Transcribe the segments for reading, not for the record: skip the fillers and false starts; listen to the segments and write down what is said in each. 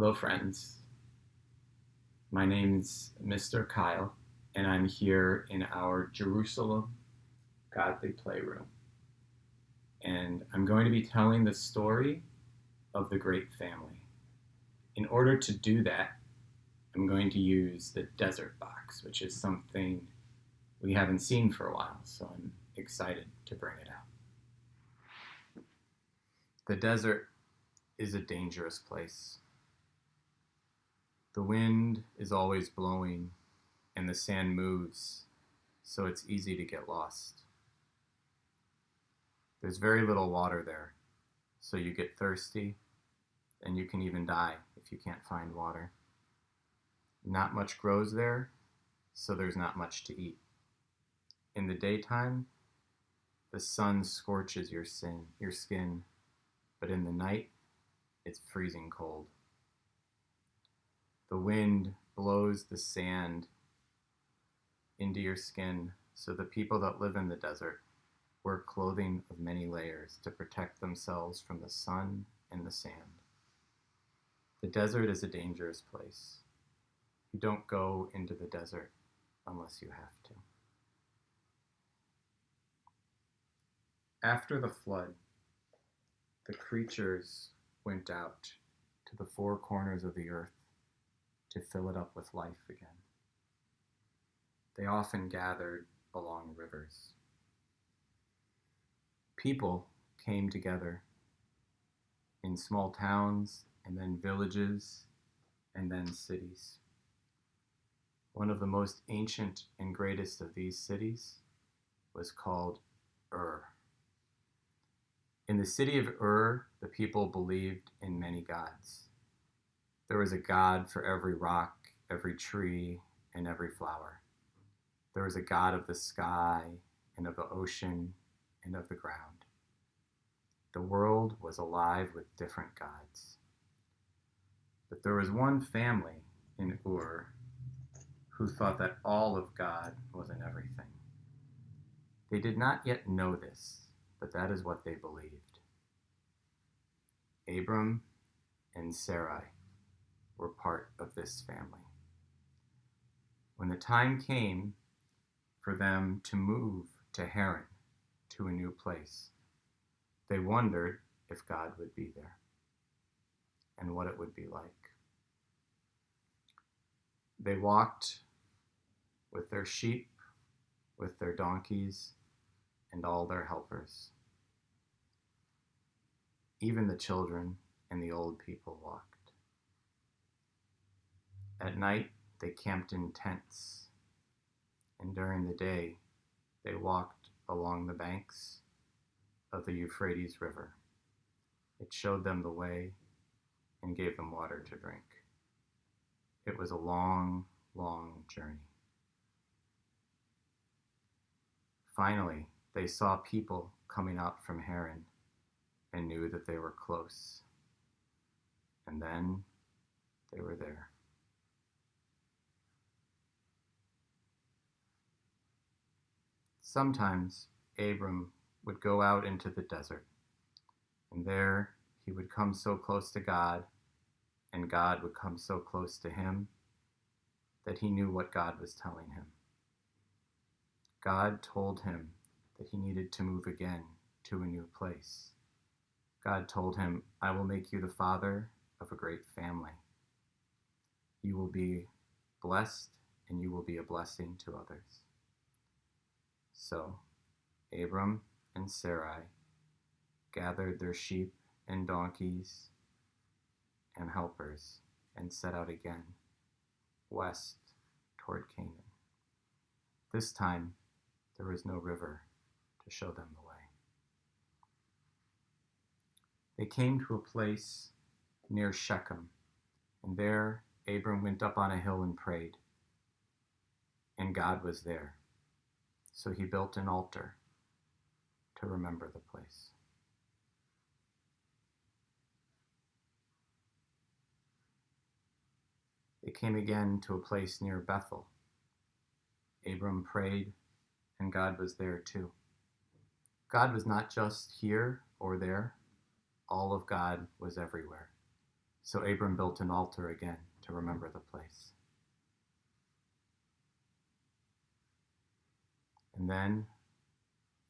Hello, friends. My name's Mr. Kyle, and I'm here in our Jerusalem Godly Playroom. And I'm going to be telling the story of the Great Family. In order to do that, I'm going to use the Desert Box, which is something we haven't seen for a while, so I'm excited to bring it out. The desert is a dangerous place. The wind is always blowing, and the sand moves, so it's easy to get lost. There's very little water there, so you get thirsty, and you can even die if you can't find water. Not much grows there, so there's not much to eat. In the daytime, the sun scorches your skin, but in the night, it's freezing cold. The wind blows the sand into your skin, so the people that live in the desert wear clothing of many layers to protect themselves from the sun and the sand. The desert is a dangerous place. You don't go into the desert unless you have to. After the flood, the creatures went out to the four corners of the earth to fill it up with life again. They often gathered along rivers. People came together in small towns and then villages and then cities. One of the most ancient and greatest of these cities was called Ur. In the city of Ur, the people believed in many gods. There was a god for every rock, every tree, and every flower. There was a god of the sky and of the ocean and of the ground. The world was alive with different gods. But there was one family in Ur who thought that all of God was in everything. They did not yet know this, but that is what they believed. Abram and Sarai were part of this family. When the time came for them to move to Haran, to a new place, they wondered if God would be there and what it would be like. They walked with their sheep, with their donkeys, and all their helpers. Even the children and the old people walked. At night, they camped in tents, and during the day, they walked along the banks of the Euphrates River. It showed them the way and gave them water to drink. It was a long, long journey. Finally, they saw people coming out from Haran and knew that they were close. And then they were there. Sometimes Abram would go out into the desert, and there he would come so close to God, and God would come so close to him that he knew what God was telling him. God told him that he needed to move again to a new place. God told him, "I will make you the father of a great family. You will be blessed, and you will be a blessing to others." So Abram and Sarai gathered their sheep and donkeys and helpers and set out again west toward Canaan. This time there was no river to show them the way. They came to a place near Shechem, and there Abram went up on a hill and prayed, and God was there. So he built an altar to remember the place. They came again to a place near Bethel. Abram prayed, and God was there too. God was not just here or there. All of God was everywhere. So Abram built an altar again to remember the place. And then,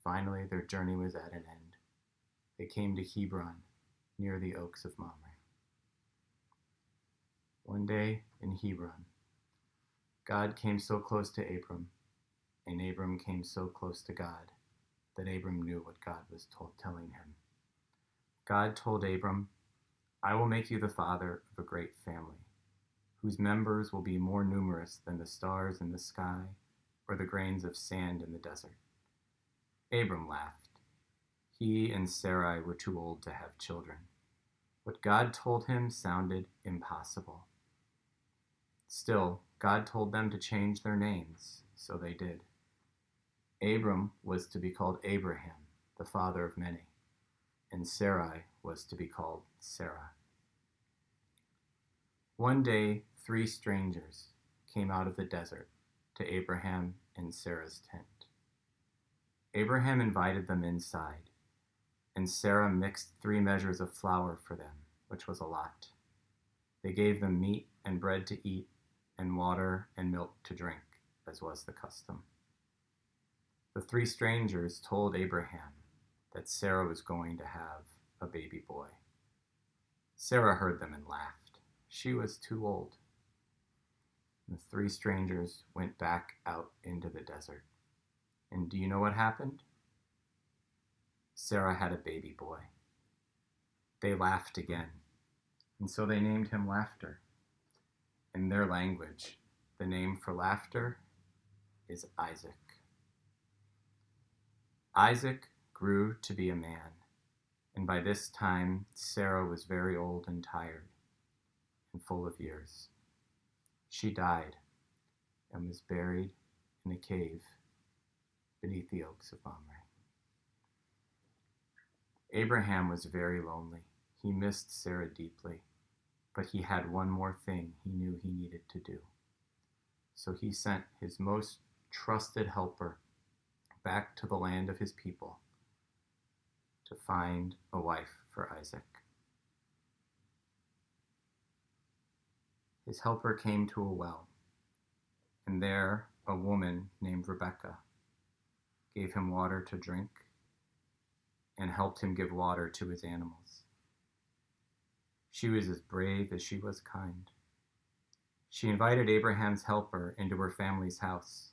finally, their journey was at an end. They came to Hebron, near the oaks of Mamre. One day in Hebron, God came so close to Abram, and Abram came so close to God, that Abram knew what God was telling him. God told Abram, "I will make you the father of a great family, whose members will be more numerous than the stars in the sky or the grains of sand in the desert." Abram laughed. He and Sarai were too old to have children. What God told him sounded impossible. Still, God told them to change their names, so they did. Abram was to be called Abraham, the father of many, and Sarai was to be called Sarah. One day, 3 strangers came out of the desert to Abraham and Sarah's tent. Abraham invited them inside, and Sarah mixed 3 measures of flour for them, which was a lot. They gave them meat and bread to eat, and water and milk to drink, as was the custom. The 3 strangers told Abraham that Sarah was going to have a baby boy. Sarah heard them and laughed. She was too old. The 3 strangers went back out into the desert. And do you know what happened? Sarah had a baby boy. They laughed again, and so they named him Laughter. In their language, the name for laughter is Isaac. Isaac grew to be a man, and by this time Sarah was very old and tired and full of years. She died and was buried in a cave beneath the oaks of Mamre. Abraham was very lonely. He missed Sarah deeply, but he had one more thing he knew he needed to do. So he sent his most trusted helper back to the land of his people to find a wife for Isaac. His helper came to a well, and there a woman named Rebekah gave him water to drink and helped him give water to his animals. She was as brave as she was kind. She invited Abraham's helper into her family's house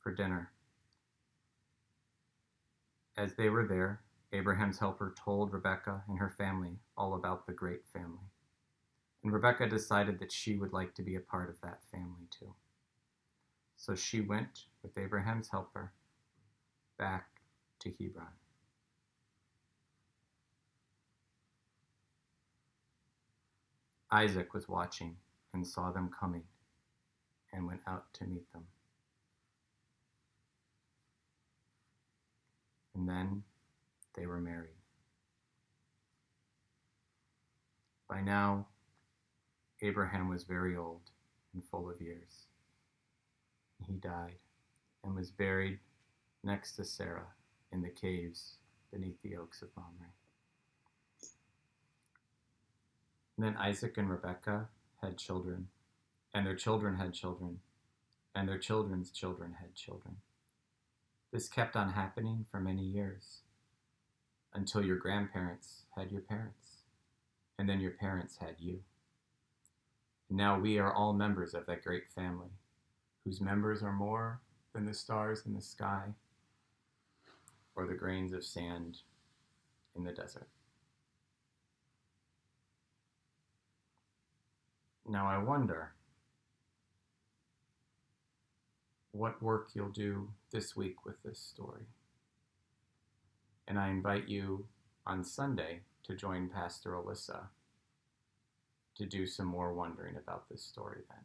for dinner. As they were there, Abraham's helper told Rebekah and her family all about the great family. And Rebekah decided that she would like to be a part of that family too. So she went with Abraham's helper back to Hebron. Isaac was watching and saw them coming and went out to meet them. And then they were married. By now, Abraham was very old and full of years. He died and was buried next to Sarah in the caves beneath the oaks of Mamre. And then Isaac and Rebekah had children, and their children had children, and their children's children had children. This kept on happening for many years, until your grandparents had your parents, and then your parents had you. And now we are all members of that great family, whose members are more than the stars in the sky or the grains of sand in the desert. Now I wonder what work you'll do this week with this story. And I invite you on Sunday to join Pastor Alyssa to do some more wondering about this story then.